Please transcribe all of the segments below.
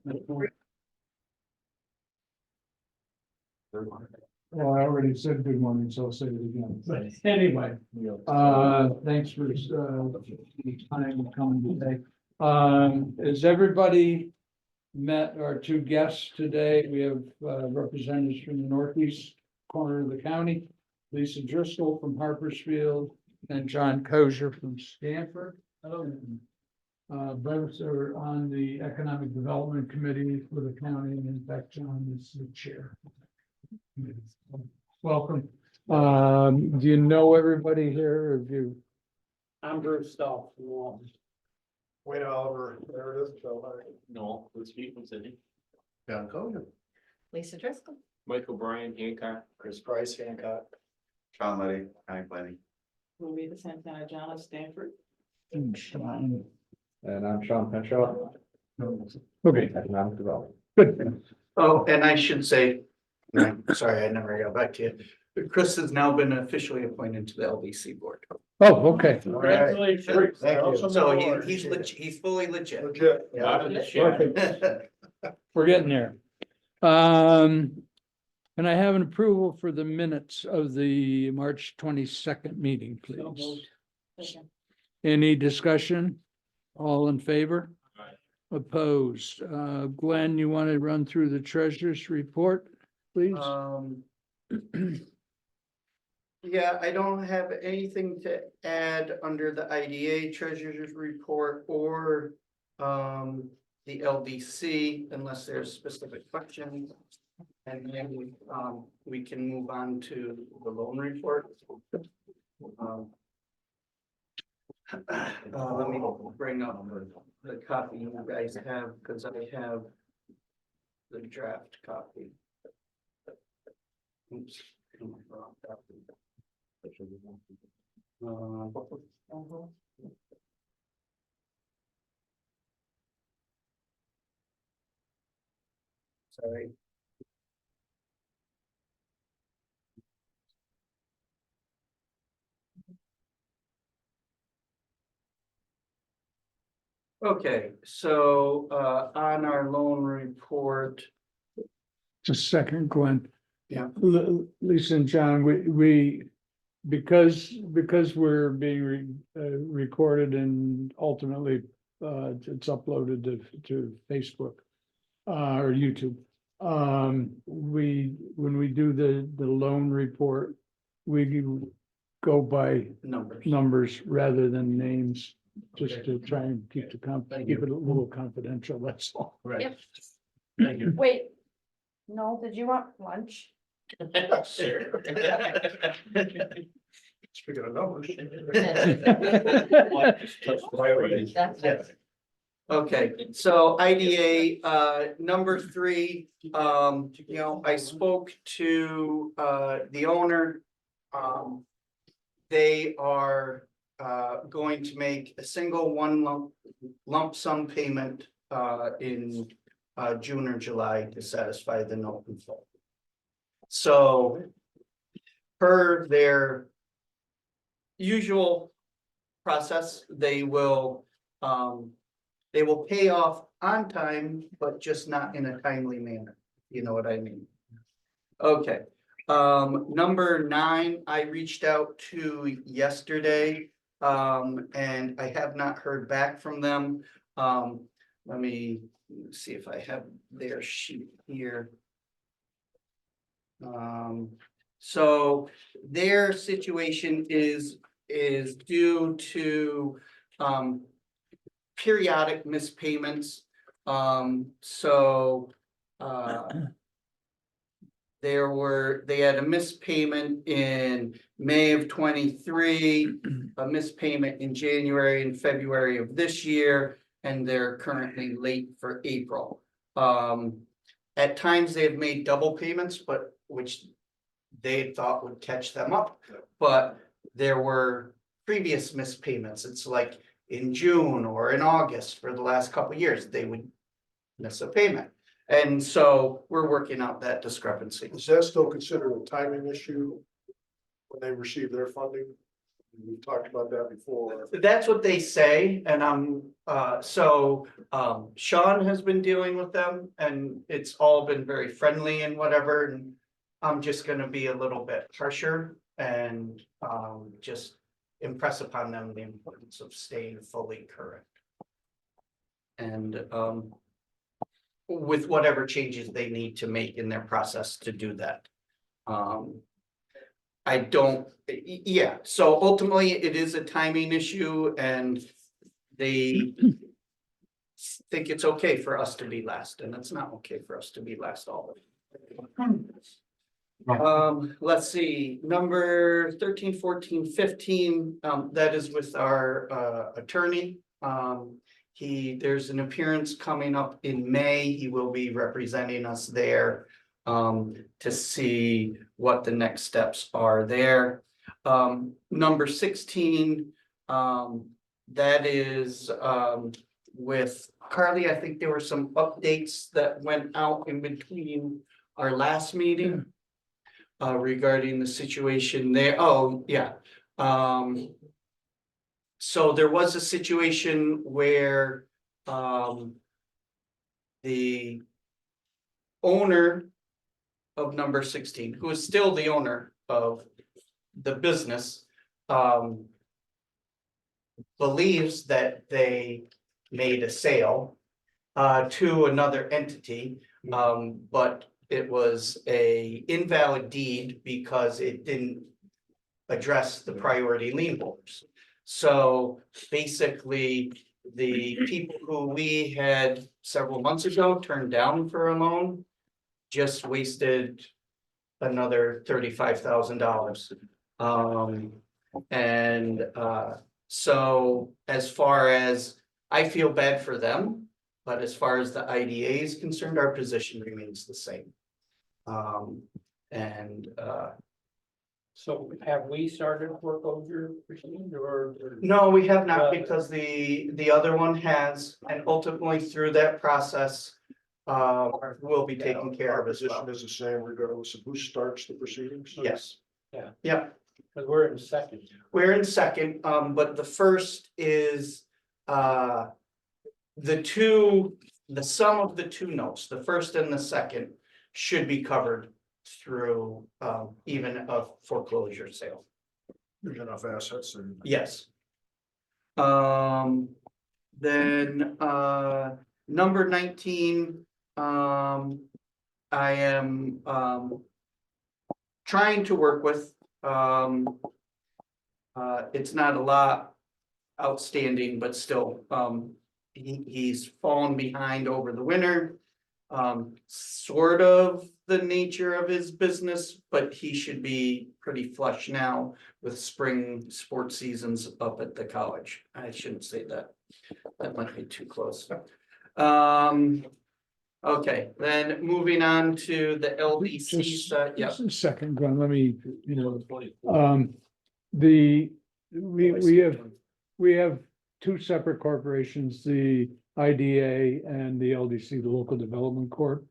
Well, I already said good morning, so I'll say it again. But anyway, thanks for time coming today. Has everybody met our two guests today? We have representatives from the northeast corner of the county, Lisa Driscoll from Harpersfield, and John Kozier from Stanford. Both are on the Economic Development Committee for the county, and in fact, John is the chair. Welcome. Do you know everybody here? Or have you? I'm Bruce Stahl. Wayne Oliver, there it is. No, let's speak from Sydney. John Cogan. Lisa Driscoll. Michael Bryan, Hancock. Chris Price, Hancock. Sean Letty, county planning. Louisa Santana John of Stanford. And I'm Sean Penshaw. Okay, Economic Development. good. Oh, and I should say, sorry, I never got back to you. Chris has now been officially appointed to the LDC board. Oh, okay. Congratulations. Thank you. So he's fully legit. Legit. Out of the shed. Perfect. We're getting there. Can I have an approval for the minutes of the March 22nd meeting, please? Any discussion? All in favor? Aye. Opposed? Glenn, you want to run through the treasurer's report, please? Yeah, I don't have anything to add under the IDA treasurer's report or the LDC unless there's specific questions. And then we can move on to the loan report. Let me bring up the copy you guys have, because I have the draft copy. Oops. Wrong copy. Sorry. Okay, so on our loan report. Just a second, Glenn. Yeah. Lisa and John, because we're being recorded and ultimately it's uploaded to Facebook or YouTube. When we do the loan report, we go by numbers rather than names, just to try and keep keep it a little confidential, that's all. Right. Yep. Thank you. Wait, no, did you want lunch? Sure. Speaking of numbers. That's Yes. Okay, so IDA, number 3, I spoke to, the owner. They are, going to make a single lump sum payment, in, June or July to satisfy the note in full. So, per their usual process, they will pay off on time, but just not in a timely manner. You know what I mean? Okay. Number 9, I reached out to yesterday, and I have not heard back from them. Let me see if I have their sheet here. So their situation is due to periodic mispayments. They had a mispayment in May of 23, a mispayment in January and February of this year, and they're currently late for April. At times they have made double payments, but which they thought would catch them up, but there were previous mispayments. It's like in June or in August for the last couple of years, they would miss a payment. And so we're working out that discrepancy. Is that still considered a timing issue when they receive their funding? We've talked about that before. That's what they say, and Sean has been dealing with them, and it's all been very friendly and whatever, and I'm just gonna be a little bit harsher and, just impress upon them the importance of staying fully current. And, with whatever changes they need to make in their process to do that. I don't, yeah, so ultimately it is a timing issue and they think it's okay for us to be last, and it's not okay for us to be last all the time. Let's see, number 13, 14, 15, that is with our attorney. There's an appearance coming up in May. He will be representing us there to see what the next steps are there. Number 16, that is with Carly. I think there were some updates that went out in between our last meeting regarding the situation there. Oh, yeah. So there was a situation where the owner of number 16, who is still the owner of the business, believes that they made a sale to another entity, but it was a invalid deed because it didn't address the priority lien holders. So basically, the people who we had several months ago turned down for a loan just wasted another $35,000. So as far as, I feel bad for them, but as far as the IDA is concerned, our position remains the same. So have we started foreclosure proceedings or? No, we have not, because the other one has, and ultimately through that process, will be taken care Our of as position well. is the same regardless of who starts the proceedings. Yes. Yeah. Yeah, Because we're in second. we're in second, but the first is, the sum of the two notes, the first and the second, should be covered through, even a foreclosure sale. There's enough assets and. Yes. Then, number 19, I am, trying to work with, it's not a lot outstanding, but still, he's fallen behind over the winter. Sort of the nature of his business, but he should be pretty flush now with spring sports seasons up at the college. I shouldn't say that. That might be too close. Okay, then moving on to the LDC side, yeah. Just a second, Glenn, let me, we have two separate corporations, the IDA and the LDC, the Local Development Corp.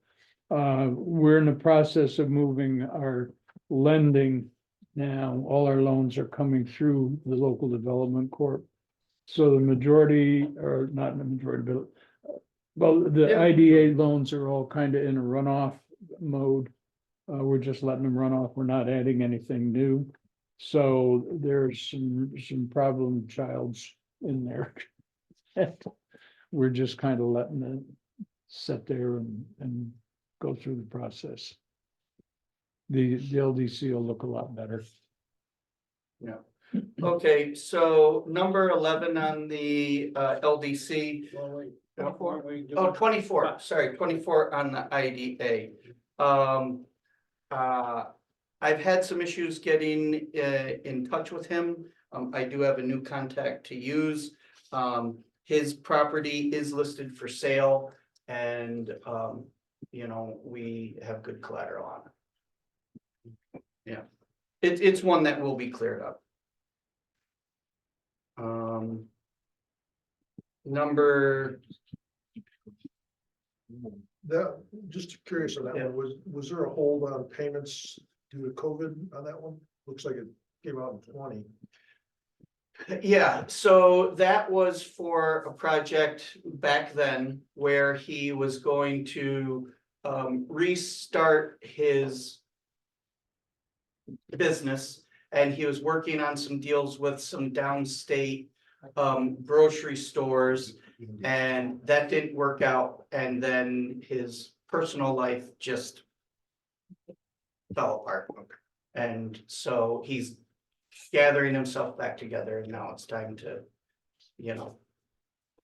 We're in the process of moving our lending now. All our loans are coming through the Local Development Corp. So the majority, or not the majority, but well, the Yeah. IDA loans are all kind of in a runoff mode. We're just letting them run off. We're not adding anything new. So there's some problem childs in there. We're just kind of letting it sit there and go through the process. The LDC will look a lot better. Yeah. Okay, so number 11 on the LDC. Well, wait, 24? we do- Oh, 24, sorry, 24 on the IDA. I've had some issues getting in touch with him. I do have a new contact to use. His property is listed for sale and, we have good collateral on it. Yeah, it's one that will be cleared up. Number, That, just curious on that Yeah. one, was there a hold on payments due to COVID on that one? Looks like it came out in 20. Yeah, so that was for a project back then where he was going to restart his business. And he was working on some deals with some downstate grocery stores. And that didn't work out, and then his personal life just fell apart. And so he's gathering himself back together, and now it's time to,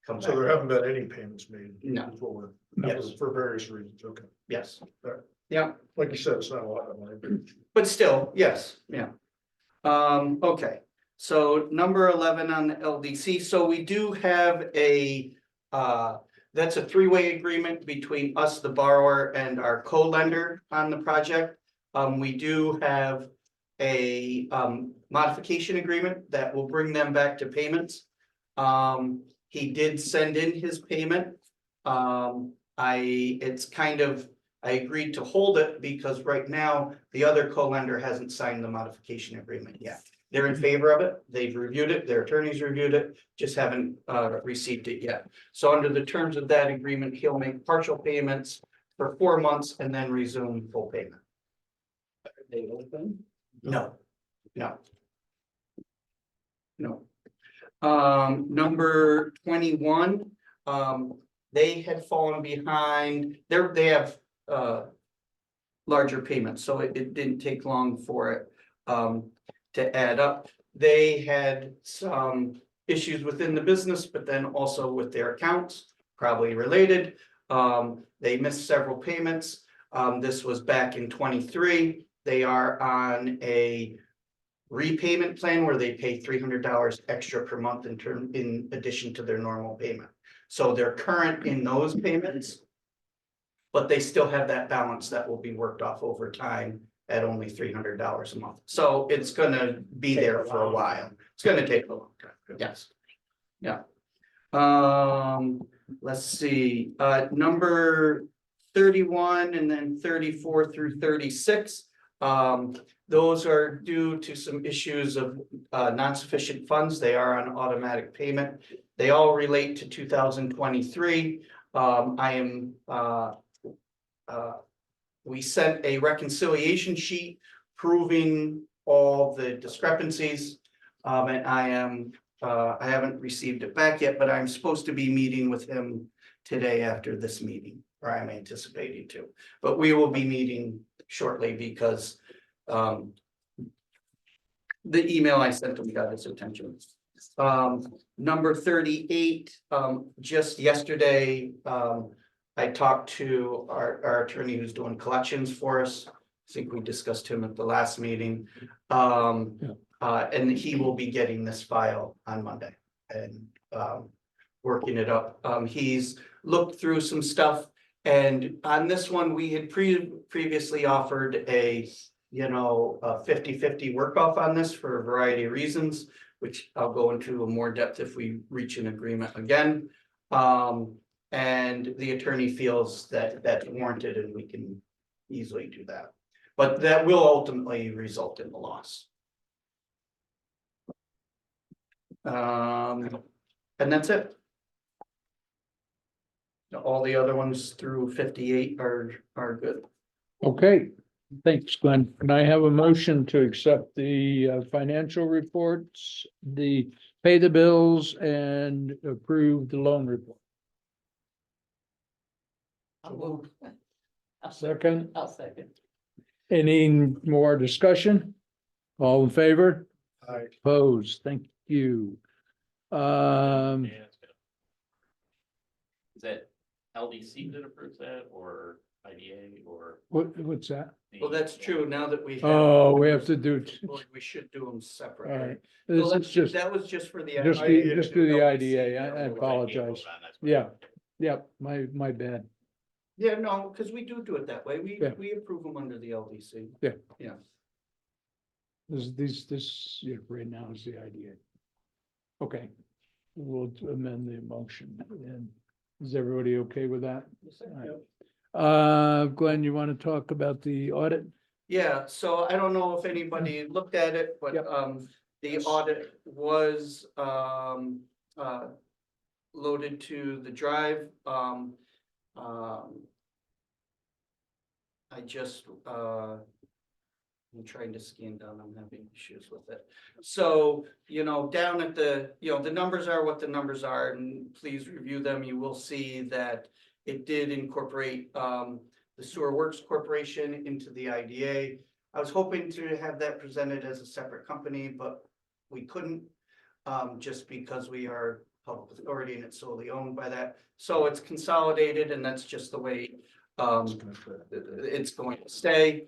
come So there back. haven't been any payments made? No. is what we're- Yes. For various reasons, okay. Yes, Alright. yeah, Like you said, it's not a lot of money, but but still, yes, yeah. Okay, so number 11 on the LDC, so we do have a, that's a three-way agreement between us, the borrower, and our co-lender on the project. We do have a, modification agreement that will bring them back to payments. He did send in his payment. It's kind of, I agreed to hold it because right now the other co-lender hasn't signed the modification agreement yet. They're in favor of it. They've reviewed it. Their attorneys reviewed it, just haven't received it yet. So under the terms of that agreement, he'll make partial payments for 4 months and then resume full payment. Are they open? No, no. No. Number 21, they had fallen behind, they have larger payments, so it didn't take long for it to add up. They had some issues within the business, but then also with their accounts, probably related. They missed several payments. This was back in 23. They are on a repayment plan where they pay $300 extra per month in addition to their normal payment. So they're current in those payments, but they still have that balance that will be worked off over time at only $300 a month. So it's gonna be there for a while. It's gonna take a long time, yes. Yeah. Let's see, number 31 and then 34 through 36. Those are due to some issues of non-sufficient funds. They are on automatic payment. They all relate to 2023. We sent a reconciliation sheet proving all the discrepancies. And I haven't received it back yet, but I'm supposed to be meeting with him today after this meeting, or I'm anticipating to. But we will be meeting shortly because the email I sent him got his attention. Number 38, just yesterday, I talked to our attorney who's doing collections for us. I think we discussed him at the last meeting. And he will be getting this file on Monday and working it up. He's looked through some stuff, and on this one, we had previously offered a 50-50 work off on this for a variety of reasons, which I'll go into in more depth if we reach an agreement again. And the attorney feels that that's warranted and we can easily do that. But that will ultimately result in the loss. And that's it. All the other ones through 58 are good. Okay, thanks, Glenn. Can I have a motion to accept the financial reports, pay the bills and approve the loan report? I'll move. Second, I'll second. any more discussion? All in favor? I, Opposed, thank you. Is that LDC that approves that or IDA or? What's that? Well, that's true now that we have. Oh, we have to do, We should do them all separately. right, Well, this is just, that was just for the. just do the IDA, I apologize. Yeah. Yeah, my bad. Yeah, no, because we do it that way. Yeah. We approve them under the LDC. Yeah. Yeah. This, yeah, right now is the IDA. Okay, we'll amend the motion, and is everybody okay with that? Glenn, you want to talk about the audit? Yeah, so I don't know if anybody looked at it, but Yep. The audit was loaded to the drive. I just I'm trying to scan down, I'm having issues with it. So, down at the, the numbers are what the numbers are, and please review them. You will see that it did incorporate the Sewer Works Corporation into the IDA. I was hoping to have that presented as a separate company, but we couldn't, just because we are public authority and it's solely owned by that. So it's consolidated, and that's just the way it's going to stay.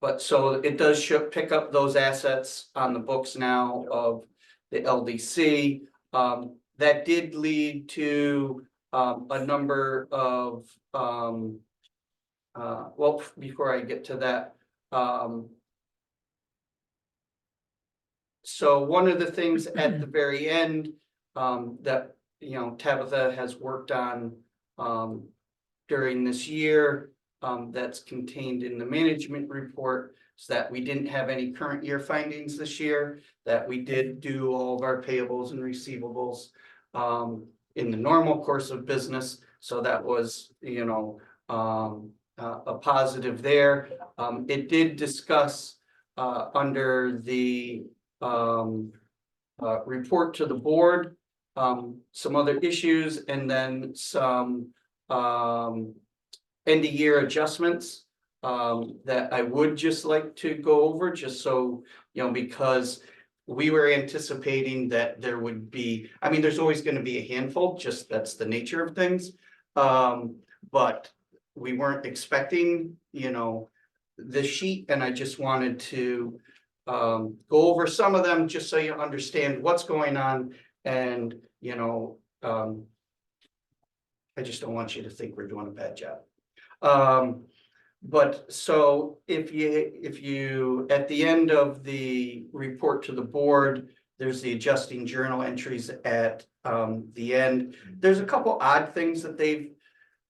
But so it does pick up those assets on the books now of the LDC. That did lead to a number of well, before I get to that, so one of the things at the very end that Tabitha has worked on during this year, that's contained in the management report, is that we didn't have any current year findings this year, that we did do all of our payables and receivables in the normal course of business. So that was, a positive there. It did discuss under the report to the board some other issues, and then some end of year adjustments that I would just like to go over, just so, because we were anticipating that there would be, I mean, there's always going to be a handful, just that's the nature of things. But we weren't expecting, this sheet, and I just wanted to go over some of them just so you understand what's going on. And, I just don't want you to think we're doing a bad job. But so if you at the end of the report to the board, there's the adjusting journal entries at the end. There's a couple odd things that they've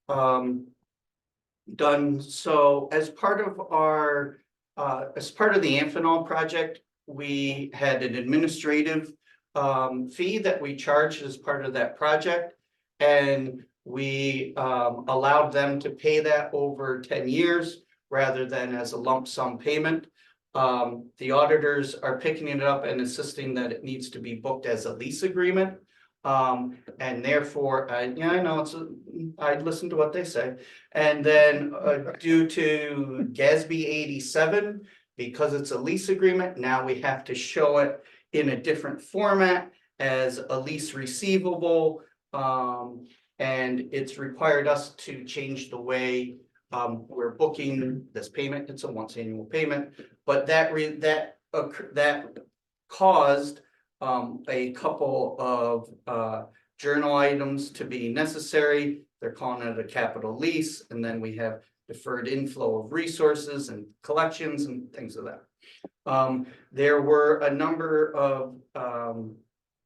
done. So as part of our the Amphenol project, we had an administrative fee that we charged as part of that project, and we allowed them to pay that over 10 years rather than as a lump sum payment. The auditors are picking it up and insisting that it needs to be booked as a lease agreement. And therefore, I know I listen to what they say. And then due to GASB 87, because it's a lease agreement, now we have to show it in a different format as a lease receivable. And it's required us to change the way we're booking this payment. It's a once annual payment, but that caused a couple of journal items to be necessary. They're calling it a capital lease, and then we have deferred inflow of resources and collections and things of that. There were a number of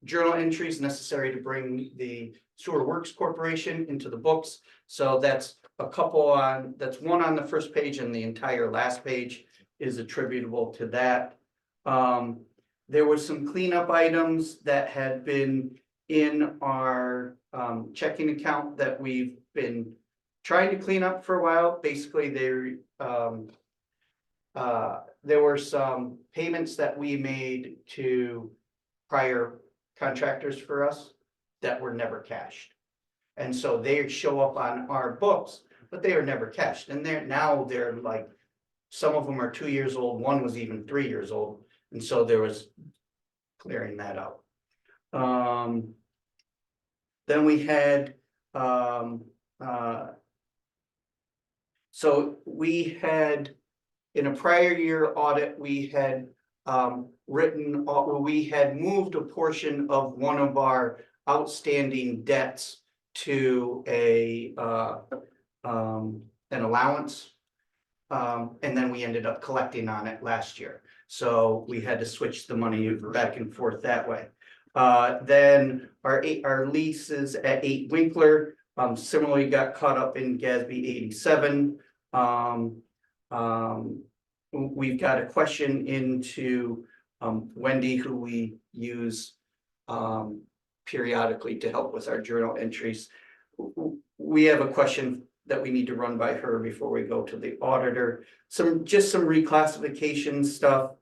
journal entries necessary to bring the Sewer Works Corporation into the books. So that's that's one on the first page, and the entire last page is attributable to that. There were some cleanup items that had been in our checking account that we've been trying to clean up for a while. Basically, there were some payments that we made to prior contractors for us that were never cashed. And so they show up on our books, but they are never cashed. And they're like, some of them are 2 years old, one was even 3 years old. And so there was clearing that out. Then we had, so we had, in a prior year audit, we had we had moved a portion of one of our outstanding debts to an allowance. And then we ended up collecting on it last year. So we had to switch the money back and forth that way. Then our leases at 8 Winkler similarly got caught up in GASB 87. we've got a question into Wendy, who we use periodically to help with our journal entries. We have a question that we need to run by her before we go to the auditor. Just some reclassification stuff.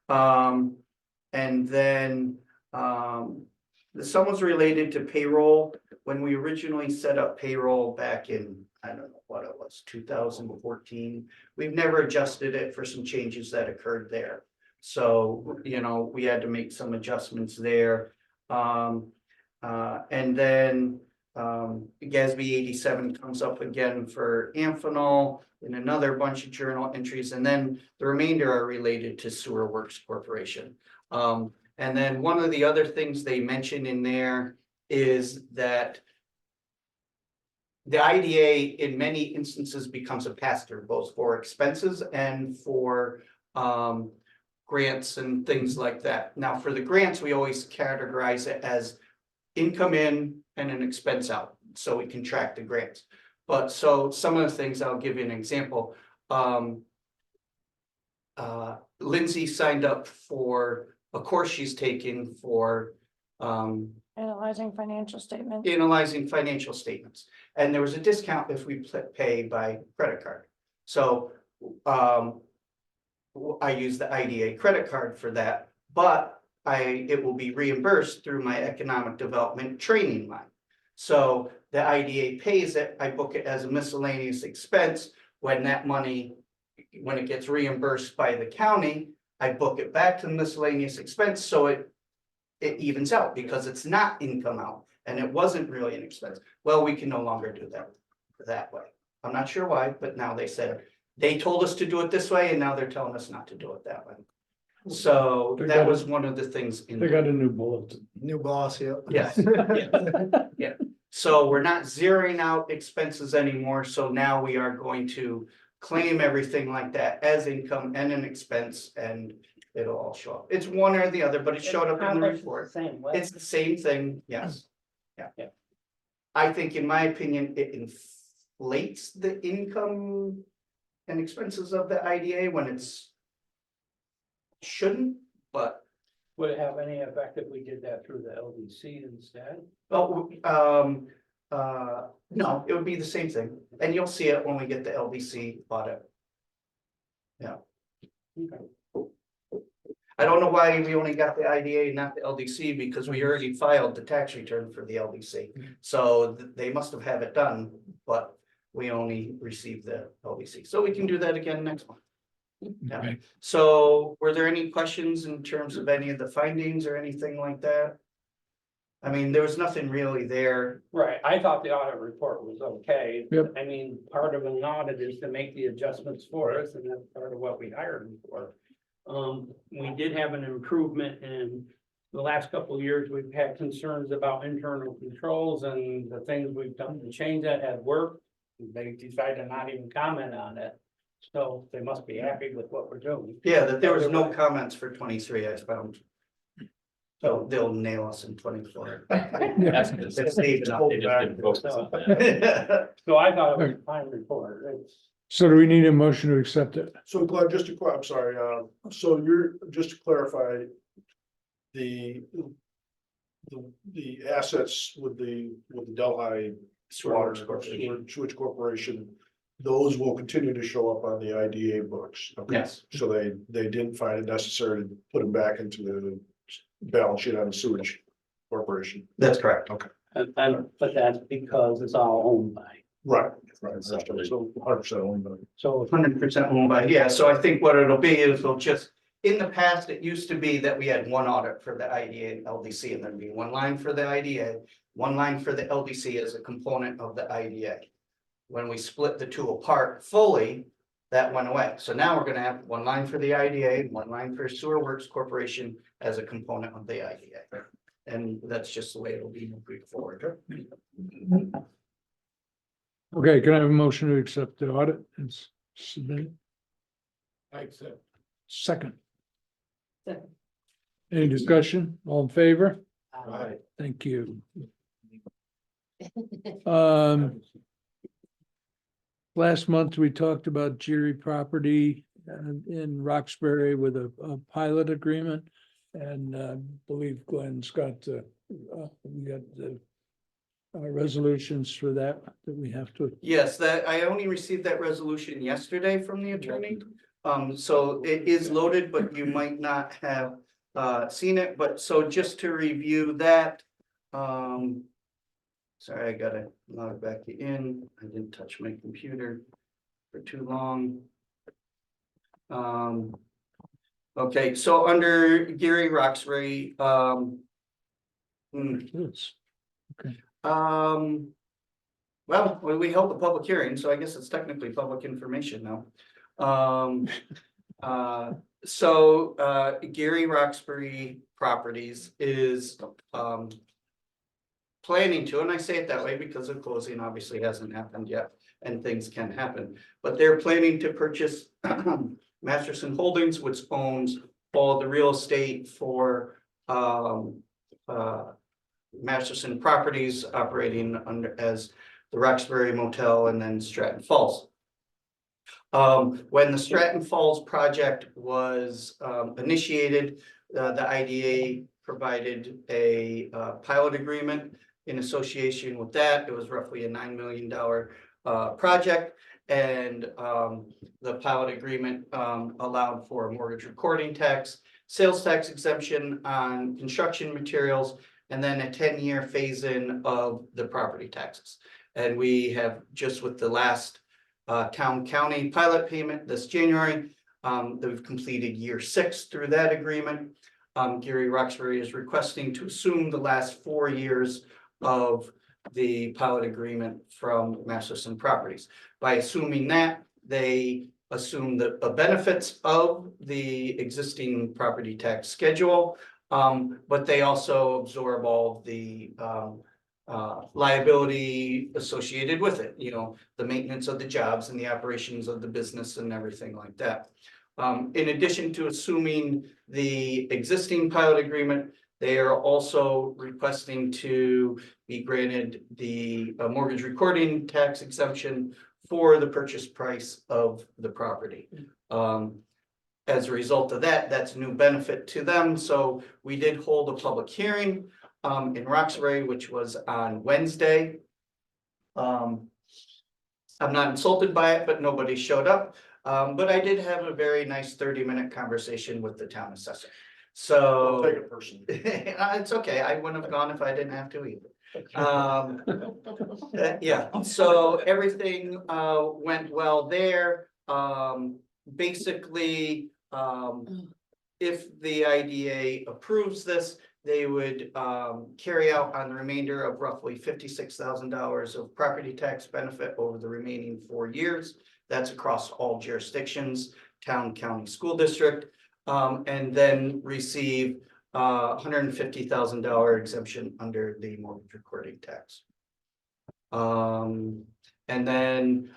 And then some was related to payroll. When we originally set up payroll back in, I don't know what it was, 2014, we've never adjusted it for some changes that occurred there. So, you know, we had to make some adjustments there. And then GASB 87 comes up again for Amphenol and another bunch of journal entries. And then the remainder are related to Sewer Works Corporation. And then one of the other things they mentioned in there is that the IDA in many instances becomes a pass-through, both for expenses and for grants and things like that. Now, for the grants, we always categorize it as income in and an expense out, so we can track the grants. But so some of the things, I'll give you an example. Lindsay signed up for a course she's taking for Analyzing financial statements. analyzing financial statements. And there was a discount if we pay by credit card. So I use the IDA credit card for that, but it will be reimbursed through my economic development training line. So the IDA pays it, I book it as a miscellaneous expense. When that money, when it gets reimbursed by the county, I book it back to the miscellaneous expense, so it evens out because it's not income out and it wasn't really an expense. Well, we can no longer do that way. I'm not sure why, but now they said, they told us to do it this way and now they're telling us not to do it that way. So that was one of the things in. They got a new bulletin. New boss, yeah. Yes. Yeah. So we're not zeroing out expenses anymore. So now we are going to claim everything like that as income and an expense, and it'll all show up. It's one or the other, but it showed up in the report. Same way. It's the same thing, yes. Yeah. I think, in my opinion, it inflates the income and expenses of the IDA when it's shouldn't, but Would it have any effect if we did that through the LDC instead? no, it would be the same thing, and you'll see it when we get the LDC audit. Yeah. Okay. I don't know why we only got the IDA, not the LDC, because we already filed the tax return for the LDC. So they must have had it done, but we only received the LDC. So we can do that again next month. Yeah. Okay. So were there any questions in terms of any of the findings or anything like that? I mean, there was nothing really there. Right, I thought the audit report was okay. Yep. I mean, part of an audit is to make the adjustments for us, and that's part of what we hired them for. We did have an improvement in the last couple of years. We've had concerns about internal controls, and the things we've done to change that have worked. They decided to not even comment on it. So they must be happy with what we're doing. Yeah, that there was no comments for 23, I found. So they'll nail us in 24. That's because It's safe enough. they just didn't focus on that. So I thought it was a fine report. It's, So do we need a motion to accept it? So Glenn, I'm sorry, so just to clarify, the assets with the Delhi Water Corporation. Switch Corporation, those will continue to show up on the IDA books. Okay. Yes. So they didn't find it necessary to put them back into the balance sheet on the sewage corporation. That's correct. but that's because it's all owned by. Right. So 100% owned by. So 100% owned by, yeah, so I think what it'll be is we'll just, in the past, it used to be that we had one audit for the IDA and LDC, and there'd be one line for the IDA, one line for the LDC as a component of the IDA. When we split the two apart fully, that went away. So now we're gonna have one line for the IDA, one line for Sewer Works Corporation as a component of the IDA. And that's just the way it'll be moving forward. Okay, can I have a motion to accept the audit and submit it? I accept. Second. Second. Any discussion? All in favor? Right. Thank you. Last month, we talked about Geary property in Roxbury with a pilot agreement. And believe Glenn's got we got the resolutions for that we have to. Yes, that, I only received that resolution yesterday from the attorney. So it is loaded, but you might not have seen it, but so just to review that. Sorry, I gotta log back in. I didn't touch my computer for too long. Okay, so under Gary Roxbury, Yes. well, we held the public hearing, so I guess it's technically public information now. Gary Roxbury Properties is planning to, and I say it that way because the closing obviously hasn't happened yet and things can happen, but they're planning to purchase Masterson Holdings, which owns all the real estate for Masterson Properties operating under as the Roxbury Motel and then Stratton Falls. When the Stratton Falls project was initiated, the IDA provided a pilot agreement in association with that. It was roughly a $9 million project. And the pilot agreement allowed for a mortgage recording tax, sales tax exemption on construction materials, and then a 10-year phase-in of the property taxes. And we have just with the last town county pilot payment this January, that we've completed year 6 through that agreement. Gary Roxbury is requesting to assume the last 4 years of the pilot agreement from Masterson Properties. By assuming that, they assume the benefits of the existing property tax schedule, but they also absorb all the liability associated with it, you know, the maintenance of the jobs and the operations of the business and everything like that. In addition to assuming the existing pilot agreement, they are also requesting to be granted the mortgage recording tax exemption for the purchase price of the property. As a result of that, that's a new benefit to them. So we did hold a public hearing in Roxbury, which was on Wednesday. I'm not insulted by it, but nobody showed up. But I did have a very nice 30-minute conversation with the town assessor. I'll take So it personally. it's okay. I wouldn't have gone if I didn't have to either. Yeah, so everything went well there. Basically, if the IDA approves this, they would carry out on the remainder of roughly $56,000 of property tax benefit over the remaining 4 years. That's across all jurisdictions, town, county, school district, and then receive $150,000 exemption under the mortgage recording tax. And then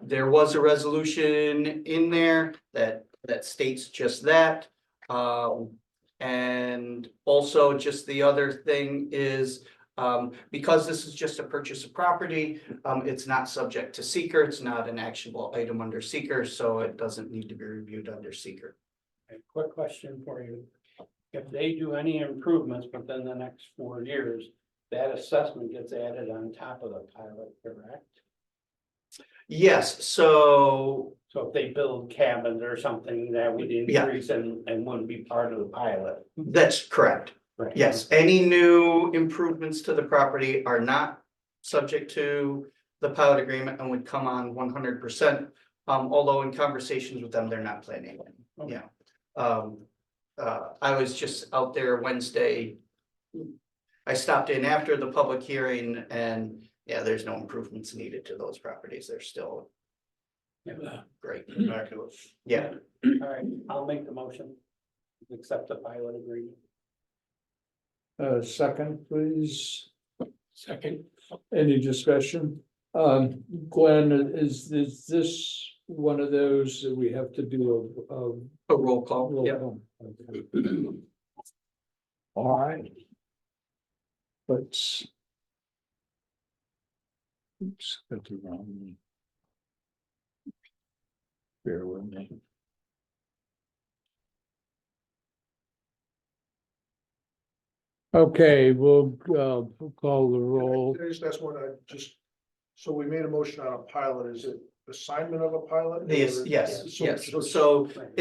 there was a resolution in there that states just that. And also just the other thing is, because this is just a purchase of property, it's not subject to seeker. It's not an actionable item under seeker, so it doesn't need to be reviewed under seeker. A quick question for you. If they do any improvements within the next 4 years, that assessment gets added on top of the pilot, correct? Yes, so So if they build cabins or something, that would increase and wouldn't be part of the pilot. that's correct. Right. Yes, any new improvements to the property are not subject to the pilot agreement and would come on 100%. Although in conversations with them, they're not planning it. Okay. Yeah. I was just out there Wednesday. I stopped in after the public hearing and yeah, there's no improvements needed to those properties. They're still Yeah. great. Immaculate. Yeah, All right, I'll make the motion. Accept the pilot agreement. Second, please. Second. Any discussion? Glenn, is this one of those that we have to do a roll call. roll Yeah. call? Okay. All right. Let's. Oops, got the wrong one. Bear with me. Okay, we'll call the roll. Can I just ask one, so we made a motion on a pilot, is it assignment of a pilot? Yes, Or- yes, So- yes. so-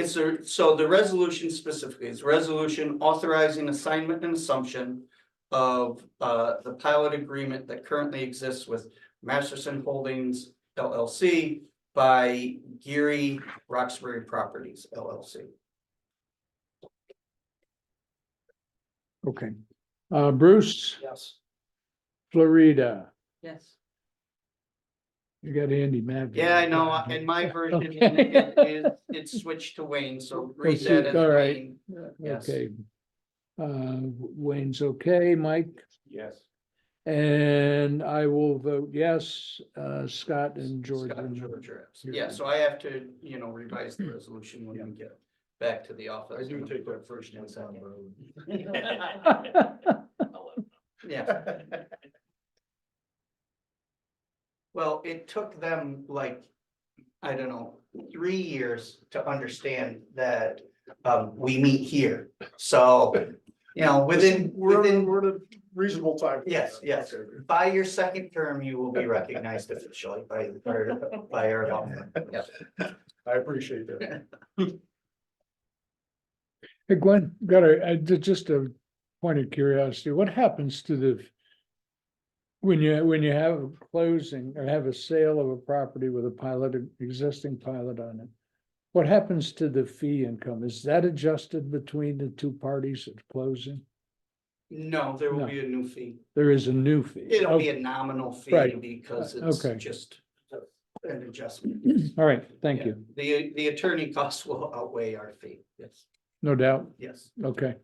So so the resolution specifically is resolution authorizing assignment and assumption of the pilot agreement that currently exists with Masterson Holdings LLC by Geary Roxbury Properties LLC. Okay. Bruce, Yes. Florida, Yes. you got Andy mad. Yeah, I know, in my version, Okay. it's switched to Wayne, so Oh, read so- that as all right. Wayne. Yes. Okay. Wayne's okay, Mike, Yes. and I will vote yes, Scott and George. Scott and George are absent. Yeah, so I have to, revise the resolution when we get back to the office. I do take that first one down the road. Yeah. Well, it took them like, I don't know, 3 years to understand that we meet here. So, within, We're at a reasonable time. yes, yes. Okay. By your second term, you will be recognized officially by our government. Yes. I appreciate that. Hey Gwen, just a point of curiosity, what happens to when you have a closing or have a sale of a property with an existing pilot on it? What happens to the fee income? Is that adjusted between the two parties at closing? No, there will No. be a new fee. There is a new fee. It'll be a nominal fee Right. because it's Okay. just an adjustment. All right, thank Yeah. you. The attorney costs will outweigh our fee. Yes, No doubt. yes, Okay.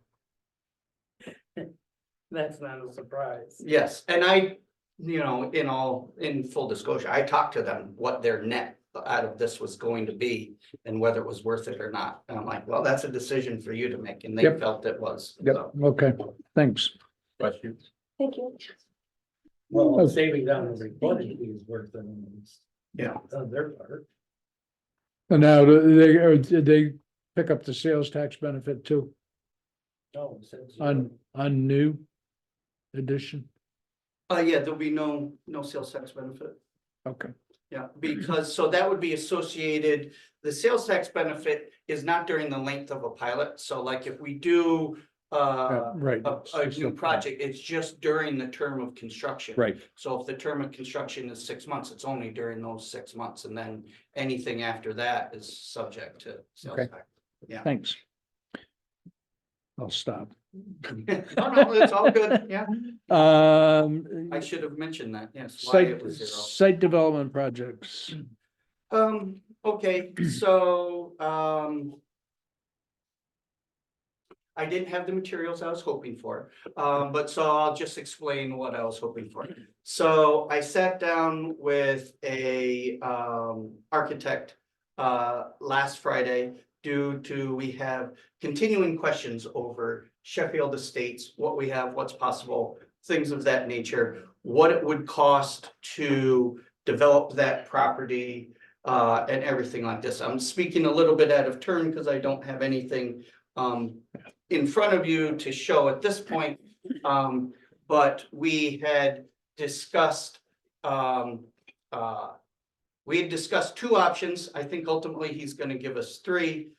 That's not a surprise. yes. And I, in full disclosure, I talked to them what their net out of this was going to be and whether it was worth it or not. And I'm like, well, that's a decision for you to make. And they Yep. felt it was. Yep, So, okay, thanks. Questions? Thank you. Well, saving down the recording fee is worth it. Yeah. On their part. And now, did they pick up the sales tax benefit too, No, since. on new edition? yeah, there'll be no sales tax benefit. Okay, Yeah, because, so that would be associated, the sales tax benefit is not during the length of a pilot, so like if we do. yeah, right. A new project, it's just during the term of construction. Right, So if the term of construction is 6 months, it's only during those 6 months, and then anything after that is subject to sales Okay. tax. Yeah. thanks. I'll stop. No, it's all good, yeah, I should have mentioned that, yes, why it was 0. Site development projects. Okay, so, I didn't have the materials I was hoping for, but so I'll just explain what I was hoping for. So I sat down with a architect last Friday due to we have continuing questions over Sheffield Estates, what we have, what's possible, things of that nature, what it would cost to develop that property and everything like this. I'm speaking a little bit out of turn because I don't have anything in front of you to show at this point. But we had discussed two options. I think ultimately he's going to give us 3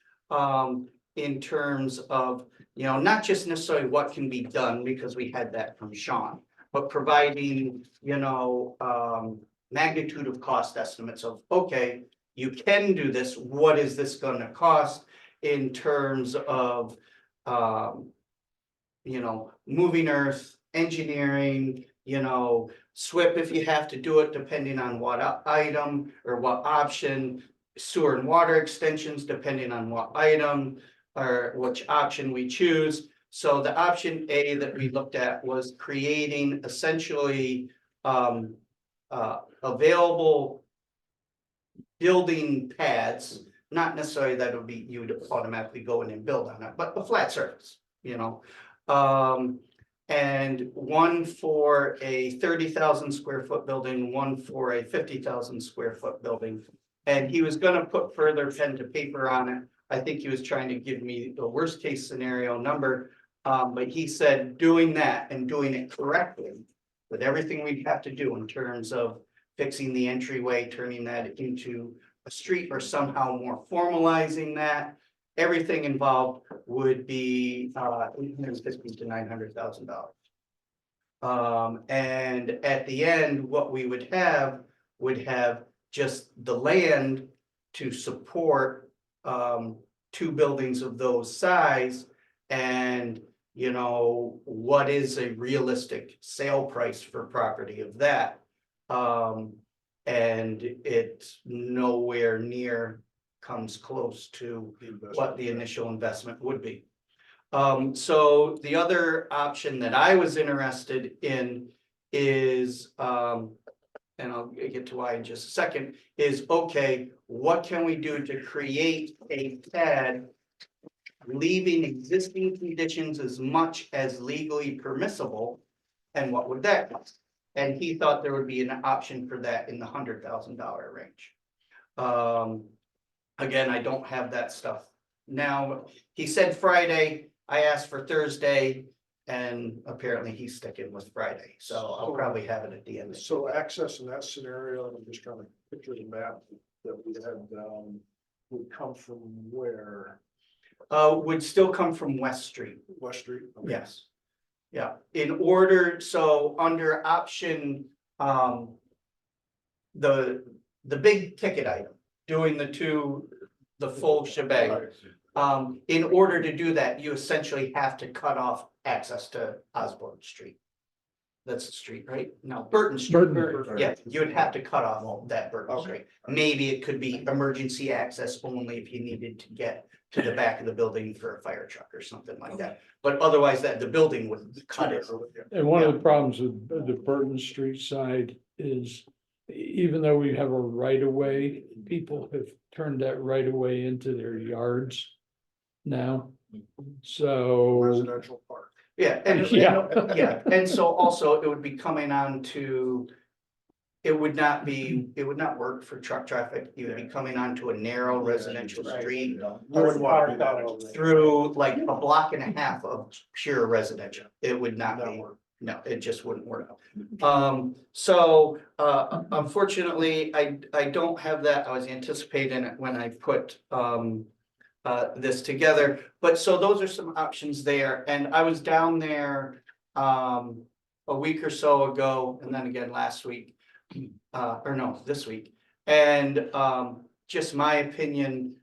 in terms of, not just necessarily what can be done, because we had that from Sean, but providing, magnitude of cost estimates of, okay, you can do this. What is this going to cost in terms of, moving earth, engineering, SWIP if you have to do it, depending on what item or what option, sewer and water extensions, depending on what item or which option we choose. So the option A that we looked at was creating essentially available building pads, not necessarily that it would be, you would automatically go in and build on it, but a flat surface, and one for a 30,000 square foot building, one for a 50,000 square foot building. And he was gonna put further pen to paper on it. I think he was trying to give me the worst case scenario number, But he said doing that and doing it correctly, with everything we'd have to do in terms of fixing the entryway, turning that into a street or somehow more formalizing that. Everything involved would be $850,000 to $900,000. And at the end, what we would have just the land to support two buildings of those size. And you know, what is a realistic sale price for property of that? And it's nowhere near comes close to what the initial investment would be. So the other option that I was interested in is, and I'll get to why in just a second, is okay, what can we do to create a pad, leaving existing conditions as much as legally permissible, and what would that cost? And he thought there would be an option for that in the $100,000 range. Again, I don't have that stuff now. He said Friday, I asked for Thursday, and apparently he's sticking with Friday, so I'll probably have it at the end. So access in that scenario, I'm just trying to picture the map that we had, would come from where? Would still come from West Street. West Street? Okay. Yes. Yeah, in order, so under option, the big ticket item, doing the full shebang. In order to do that, you essentially have to cut off access to Osborne Street. That's the street, right? No, Burton Street. Burton. Yeah, you would have to cut off all that Burton Okay. Street. Maybe it could be emergency access only if you needed to get to the back of the building for a fire truck or something like that. But otherwise the building would cut it. And one of the problems with the Burton Street side is even though we have a right of way, people have turned that right of way into their yards now. So, Residential park. Yeah, and Yeah. yeah, and so also it would be coming on to. It would not work for truck traffic. You would be coming onto a narrow residential street I wouldn't want to do that over there. through like a block and a half of pure residential. It would not That be, work. no, it just wouldn't work. Unfortunately, I don't have that. I was anticipating it when I put this together. But so those are some options there. And I was down there a week or so ago, and then again last week. Or no, this week. And just my opinion,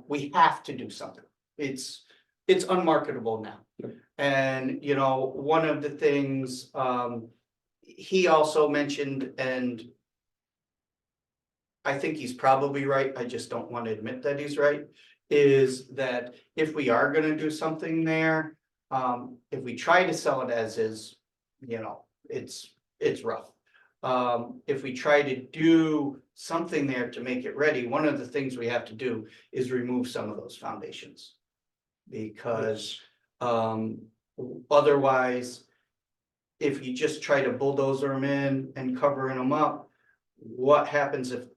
we have to do something. It's unmarketable now. And you know, one of the things he also mentioned, and I think he's probably right, I just don't want to admit that he's right, is that if we are gonna do something there, if we try to sell it as is, you know, it's rough. If we try to do something there to make it ready, one of the things we have to do is remove some of those foundations. Because otherwise, if you just try to bulldozer them in and covering them up, what happens if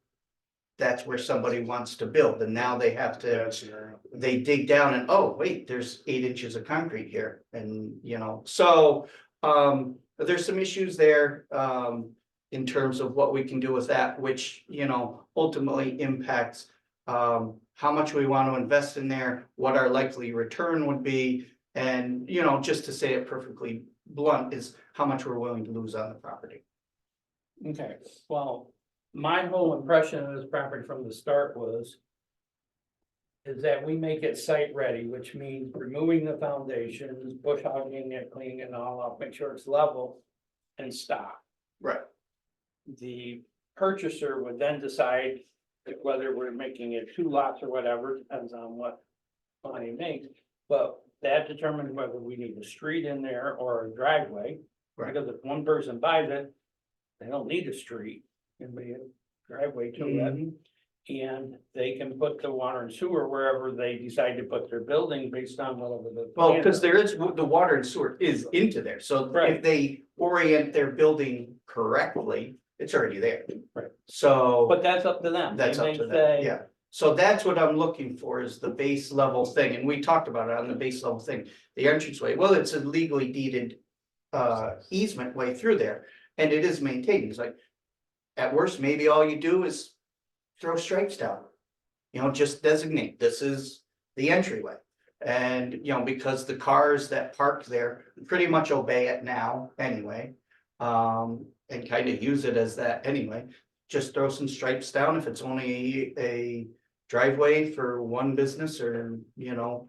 that's where somebody wants to build, and now they have to, Bad scenario. they dig down and, oh, wait, there's 8 inches of concrete here, and you know, so there's some issues there in terms of what we can do with that, which, you know, ultimately impacts how much we want to invest in there, what our likely return would be, and, you know, just to say it perfectly blunt, is how much we're willing to lose on the property. Okay, well, my whole impression of this property from the start is that we make it site ready, which means removing the foundations, bush hogging it, cleaning it all up, make sure it's level, and stop. Right. The purchaser would then decide whether we're making it 2 lots or whatever, depends on what money makes. But that determines whether we need a street in there or a driveway. Right. Because if one person buys it, they don't need a street, and be a driveway to it. And they can put the water and sewer wherever they decide to put their building based on whatever the. Well, plan because is. there is, the water and sewer is into there, so Right. if they orient their building correctly, it's already there. Right. So. But that's up to them. That's They up to may them, say, yeah. So that's what I'm looking for is the base level thing, and we talked about it on the base level thing, the entranceway, well, it's a legally deeded. Easement way through there, and it is maintained, it's like. At worst, maybe all you do is throw stripes down. You know, just designate, this is the entryway. And, you know, because the cars that park there pretty much obey it now anyway. And kind of use it as that anyway, just throw some stripes down if it's only a driveway for one business or, you know.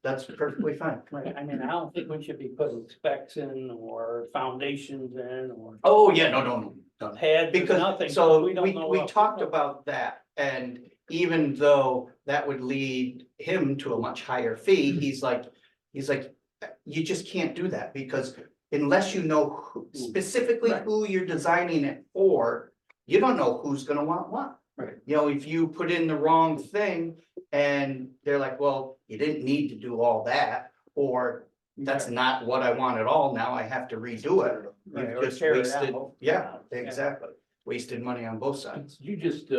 That's perfectly fine. Right, I mean, I don't think we should be putting specs in or foundations in or Oh, yeah, no. pads, Because, nothing. so We don't know we what- talked about that, and even though that would lead him to a much higher fee, he's like. You just can't do that, because unless you know specifically Right. who you're designing it for, you don't know who's gonna want what. Right. You know, if you put in the wrong thing and they're like, well, you didn't need to do all that, or that's not what I want at all, now I have to redo it. Right, You've or just tear it wasted, out. yeah, exactly, wasted money on both sides. Could you just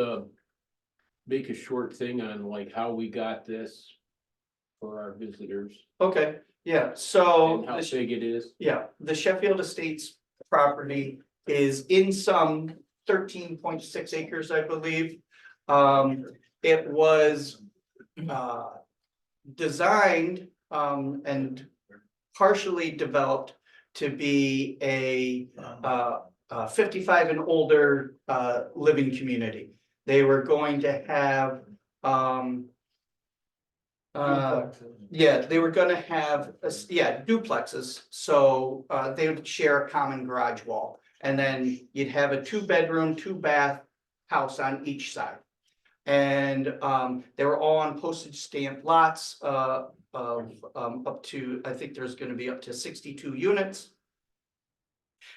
make a short thing on like how we got this for our visitors Okay, yeah, so. and how the- big it is? Yeah, the Sheffield Estates property is in some 13.6 acres, I believe. It was designed and partially developed to be a 55 and older living community. They were going to have yeah, they were gonna have, duplexes, so they would share a common garage wall. And then you'd have a 2-bedroom, 2-bath house on each side. And they were all on postage stamp lots of up to, I think there's gonna be up to 62 units.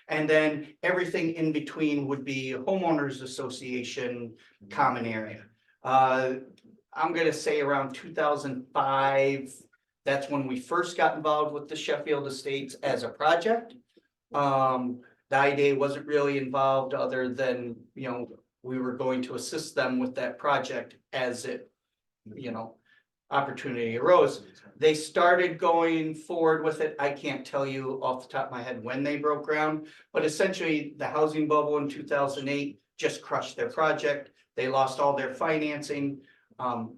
And then everything in between would be a homeowners association common area. I'm gonna say around 2005, that's when we first got involved with the Sheffield Estates as a project. The IDA wasn't really involved other than, you know, we were going to assist them with that project as it, you know, opportunity arose. They started going forward with it. I can't tell you off the top of my head when they broke ground, but essentially the housing bubble in 2008 just crushed their project. They lost all their financing.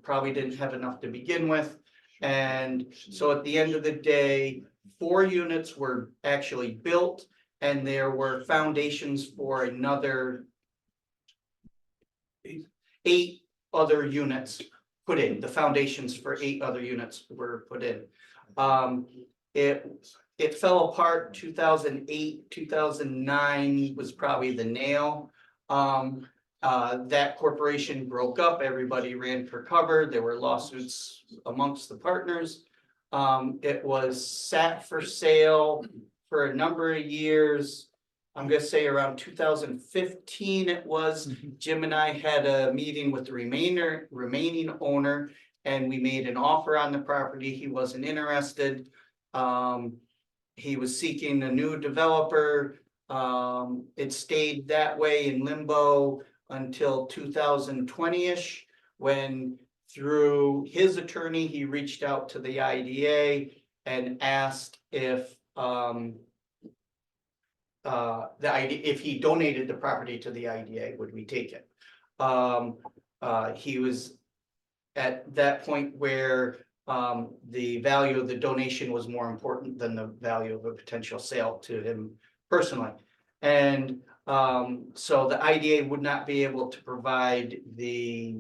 Probably didn't have enough to begin with. And so at the end of the day, 4 units were actually built and there were foundations for another 8 other units put in. The foundations for 8 other units were put in. It fell apart 2008, 2009 was probably the nail. That corporation broke up, everybody ran for cover, there were lawsuits amongst the partners. It was sat for sale for a number of years. I'm gonna say around 2015 it was. Jim and I had a meeting with the remaining owner, and we made an offer on the property. He wasn't interested. He was seeking a new developer. It stayed that way in limbo until 2020-ish, when through his attorney, he reached out to the IDA and asked if if he donated the property to the IDA, would we take it? He was at that point where the value of the donation was more important than the value of a potential sale to him personally. And so the IDA would not be able to provide the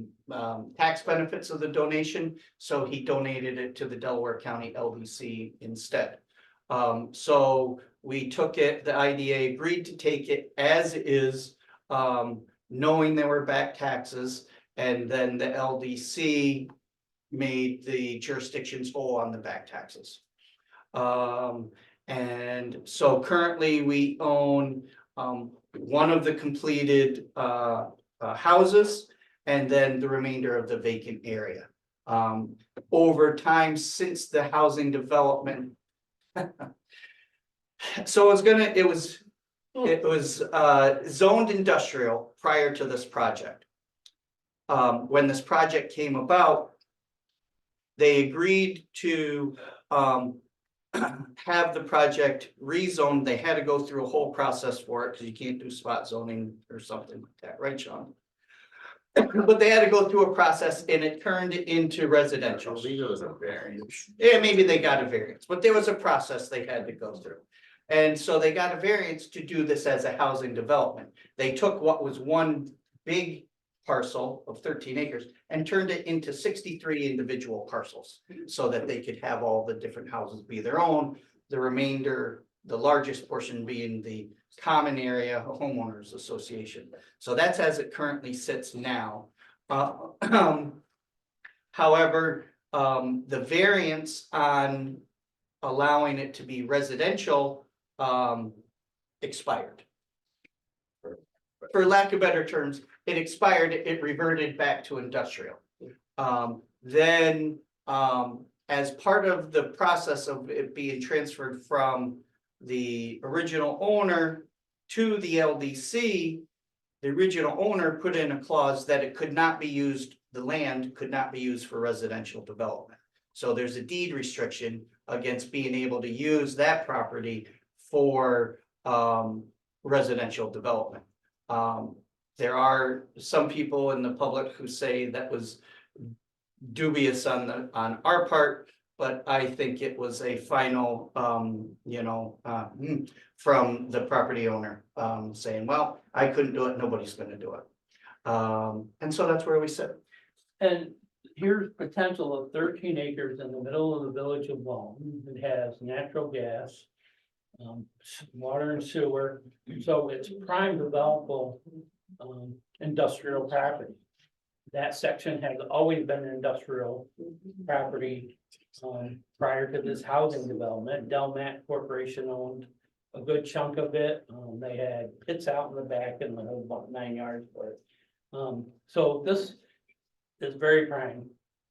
tax benefits of the donation, so he donated it to the Delaware County LDC instead. So we took it, the IDA agreed to take it as is, knowing there were back taxes, and then the LDC made the jurisdictions whole on the back taxes. And so currently we own one of the completed houses, and then the remainder of the vacant area. Over time, since the housing development. So it was zoned industrial prior to this project. when this project came about, they agreed to, have the project rezoned. They had to go through a whole process for it, because you can't do spot zoning or something like that, right, Sean? But they had to go through a process and it turned into residential. Yeah, maybe they got a variance, but there was a process they had to go through. And so they got a variance to do this as a housing development. They took what was one big parcel of 13 acres and turned it into 63 individual parcels, so that they could have all the different houses be their own. The remainder, the largest portion being the common area homeowners association. So that's as it currently sits now. However, the variance on allowing it to be residential expired. For lack of better terms, it expired, it reverted back to industrial. Then, as part of the process of it being transferred from the original owner to the LDC, the original owner put in a clause that it could not be used, the land could not be used for residential development. So there's a deed restriction against being able to use that property for residential development. There are some people in the public who say that was dubious on our part, but I think it was a final, from the property owner, saying, well, I couldn't do it, nobody's gonna do it. And so that's where we sit. And here's potential of 13 acres in the middle of the village of Lowell. It has natural gas, water and sewer, so it's prime developable, industrial property. That section has always been industrial property, prior to this housing development. Delmat Corporation owned a good chunk of it. They had pits out in the back and about 9 yards for it. So this is very prime.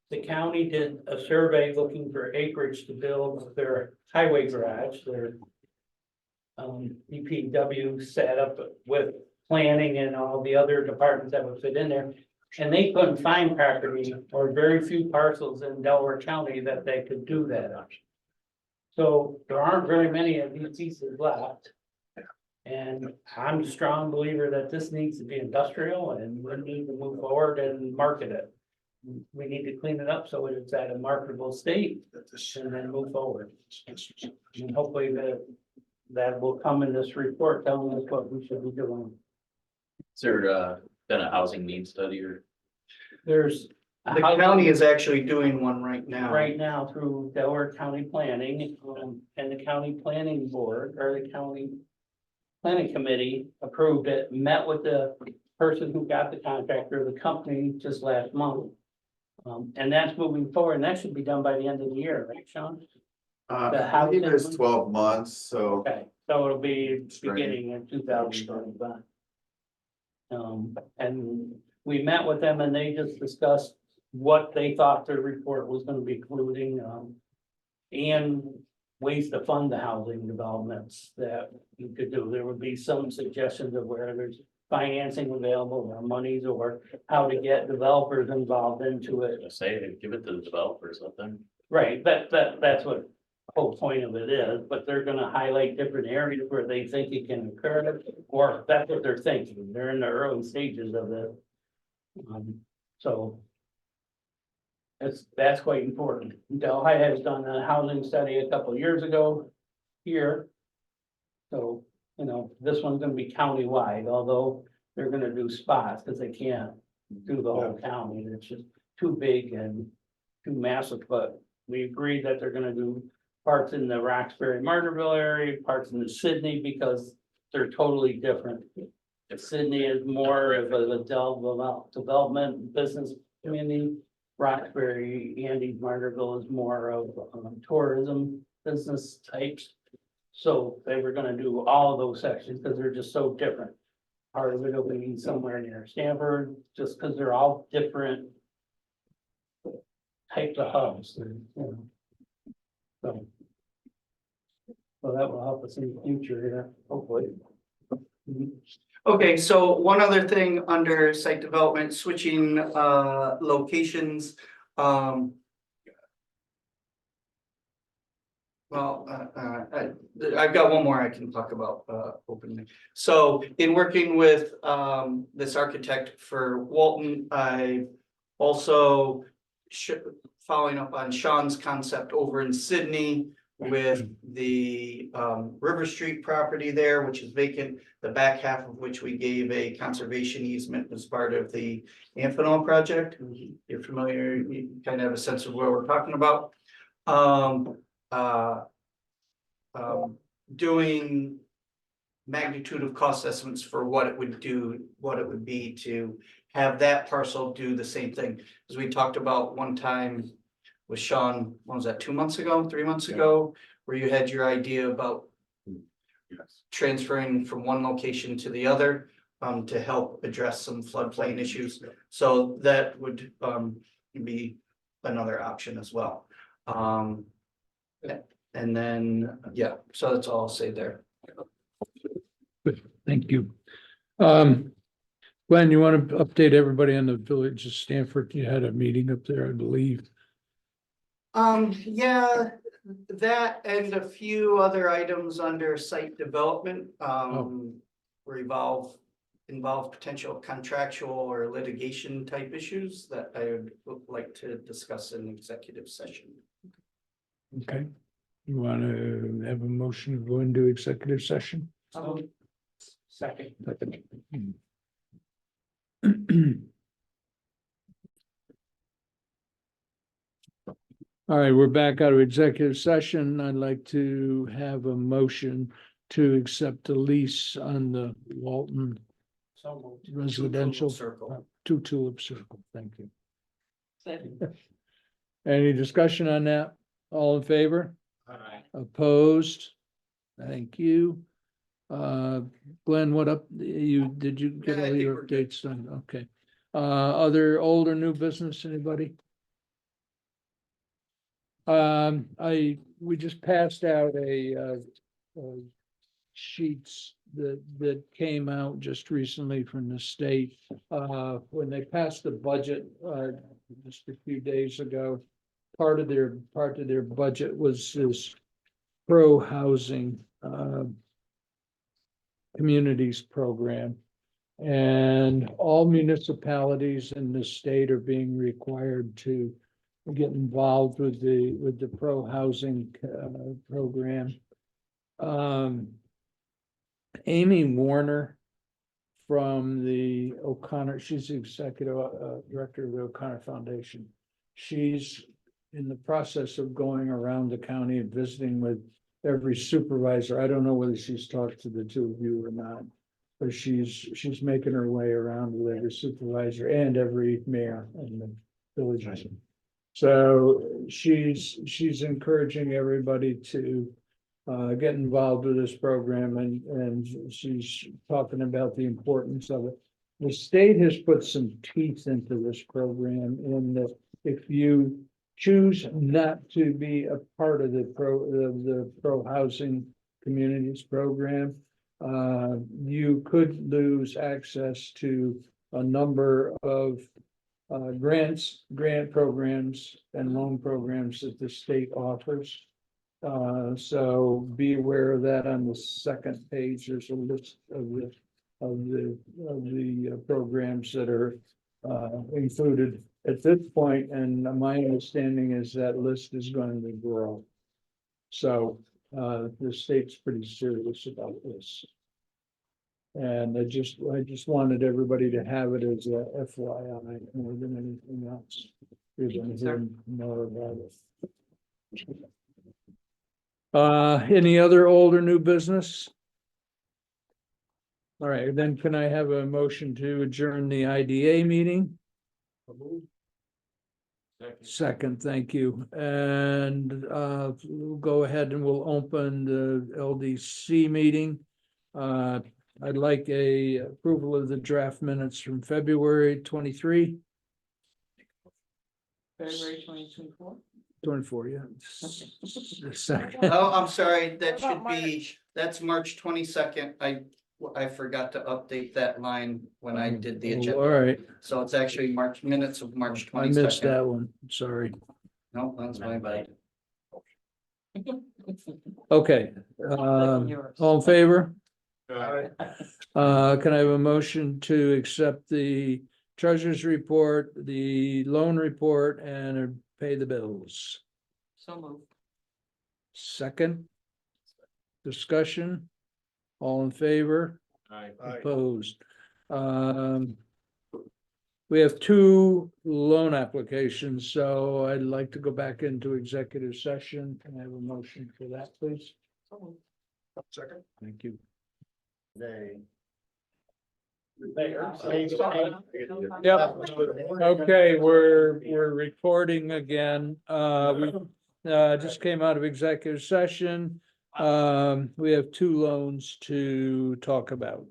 The county did a survey looking for acreage to build their highway garage, their DPW set up with planning and all the other departments that would fit in there. And they couldn't find property or very few parcels in Delaware County that they could do that on. So there aren't very many of these pieces left. And I'm a strong believer that this needs to be industrial and we need to move forward and market it. We need to clean it up so it's at a marketable state and then move forward. And hopefully that will come in this report telling us what we should be doing. Is there been a housing needs study or? There's. The county is actually doing one right now. Right now through Delaware County Planning, and the county planning board or the county planning committee approved it, met with the person who got the contractor, the company just last month. And that's moving forward, and that should be done by the end of the year, right, Sean? The I believe housing it's one? 12 months, so Okay, so it'll be Spring. beginning in 2025. And we met with them and they just discussed what they thought their report was gonna be including, and ways to fund the housing developments that you could do. There would be some suggestions of where there's financing available or monies or how to get developers involved into it. Say, give it to the developers, let them. Right, that's what the whole point of it is, but they're gonna highlight different areas where they think it can occur, or that's what they're thinking. They're in the early stages of it. So. That's quite important. Delhi has done a housing study a couple of years ago here. So, this one's gonna be countywide, although they're gonna do spots, because they can't do the whole county. It's just too big and too massive, but we agreed that they're gonna do parts in the Roxbury Martinville area, parts in the Sydney, because they're totally different. Sydney is more of a development business community. Roxbury, Andy, Martinville is more of tourism business types. So they were gonna do all of those sections because they're just so different. Part of it will be somewhere near Stanford, just because they're all different types of hubs. So that will help us in the future here, hopefully. Okay, so one other thing under site development, switching locations, well, I've got one more I can talk about openly. So in working with this architect for Walton, I also following up on Sean's concept over in Sydney with the River Street property there, which is vacant, the back half of which we gave a conservation easement as part of the Amphenol project. You're familiar, you kind of have a sense of where we're talking about. Doing magnitude of cost estimates for what it would do, what it would be to have that parcel do the same thing. As we talked about one time with Sean, what was that, 2 months ago, 3 months ago, where you had your idea about transferring from one location to the other to help address some floodplain issues. So that would be another option as well. And then, yeah, so that's all I'll say there. Good, thank you. Glenn, you want to update everybody on the village of Stanford? You had a meeting up there, I believe. Yeah, that and a few other items under site development, involve potential contractual or litigation type issues that I would like to discuss in executive session. Okay. You want to have a motion to go into executive session? Second. All right, we're back out of executive session. I'd like to have a motion to accept the lease on the Walton So moved. residential Circle. 2 Tulip Circle. Thank you. Second. Any discussion on that? All in favor? Opposed? Thank you. Glenn, what up, did you get Yeah, I all think your we're good. updates done? Okay. Other old or new business, anybody? We just passed out sheets that came out just recently from the state. When they passed the budget, just a few days ago, part of their budget was this pro-housing, communities program. And all municipalities in the state are being required to get involved with the pro-housing program. Amy Warner from the O'Connor, she's the executive director of the O'Connor Foundation. She's in the process of going around the county and visiting with every supervisor. I don't know whether she's talked to the two of you or not, but she's making her way around with every supervisor and every mayor in the village. So she's encouraging everybody to get involved with this program, and she's talking about the importance of it. The state has put some teeth into this program in that if you choose not to be a part of the pro-housing communities program, you could lose access to a number of grant programs and loan programs that the state offers. So be aware of that. On the second page, there's a list of the programs that are included at this point, and my understanding is that list is going to grow. So the state's pretty serious about this. And I just wanted everybody to have it as a FYI more than anything else. You're gonna hear more about it. Any other old or new business? All right, then can I have a motion to adjourn the IDA meeting? Second, thank you. And we'll go ahead and we'll open the LDC meeting. I'd like a approval of the draft minutes from February 23. February 2024. 24, yeah. Second. Oh, I'm sorry, that What about should be, that's March 22nd. I forgot to update that line when I did the All agenda. right, So it's actually minutes of March I missed 22nd. that one, sorry. No, that's my bad. Okay, all in favor? Aye. Can I have a motion to accept the treasurer's report, the loan report, and pay the bills? So moved. Second? Discussion? All in favor? Aye. Aye. Opposed? We have two loan applications, so I'd like to go back into executive session. Can I have a motion for that, please? So moved. Second. Thank you. There. Yep. Okay, we're recording again. We just came out of executive session. We have two loans to talk about.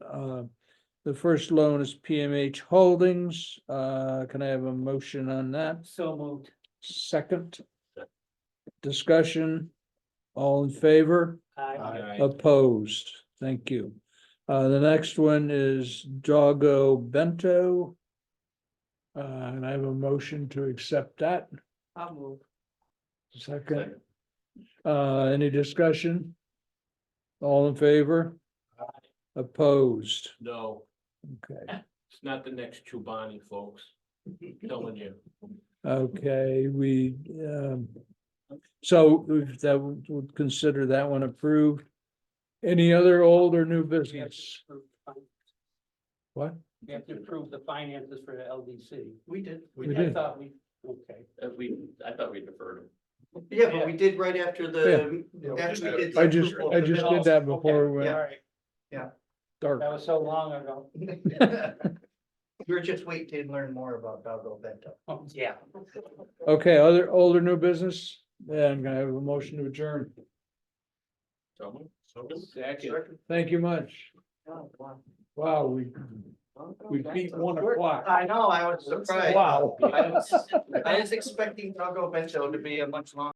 The first loan is PMH Holdings. Can I have a motion on that? So moved. Second. Discussion. All in favor? Aye. Opposed? Thank you. The next one is Doggo Bento. And I have a motion to accept that. I'll move. Second. Any discussion? All in favor? Opposed? No, Okay, it's not the next Chobani, folks. Telling you. okay, so that would consider that one approved. Any other old or new business? What? We have to approve the finances for the LDC. We did. We I did. thought we, okay. I thought we deferred them. Yeah, but we did right after the, after we did. the I just approval of the did bills. that before we All went right, dark. that was so long ago. We were just waiting to learn more about Doggo Bento. Oh, yeah. Okay, other older new business? Yeah, I'm gonna have a motion to adjourn. So, Second. second. Thank you much. Oh, wow. Wow, we beat 1 o'clock. I know, I was surprised. Wow. I was expecting Doggo Bento to be a much longer.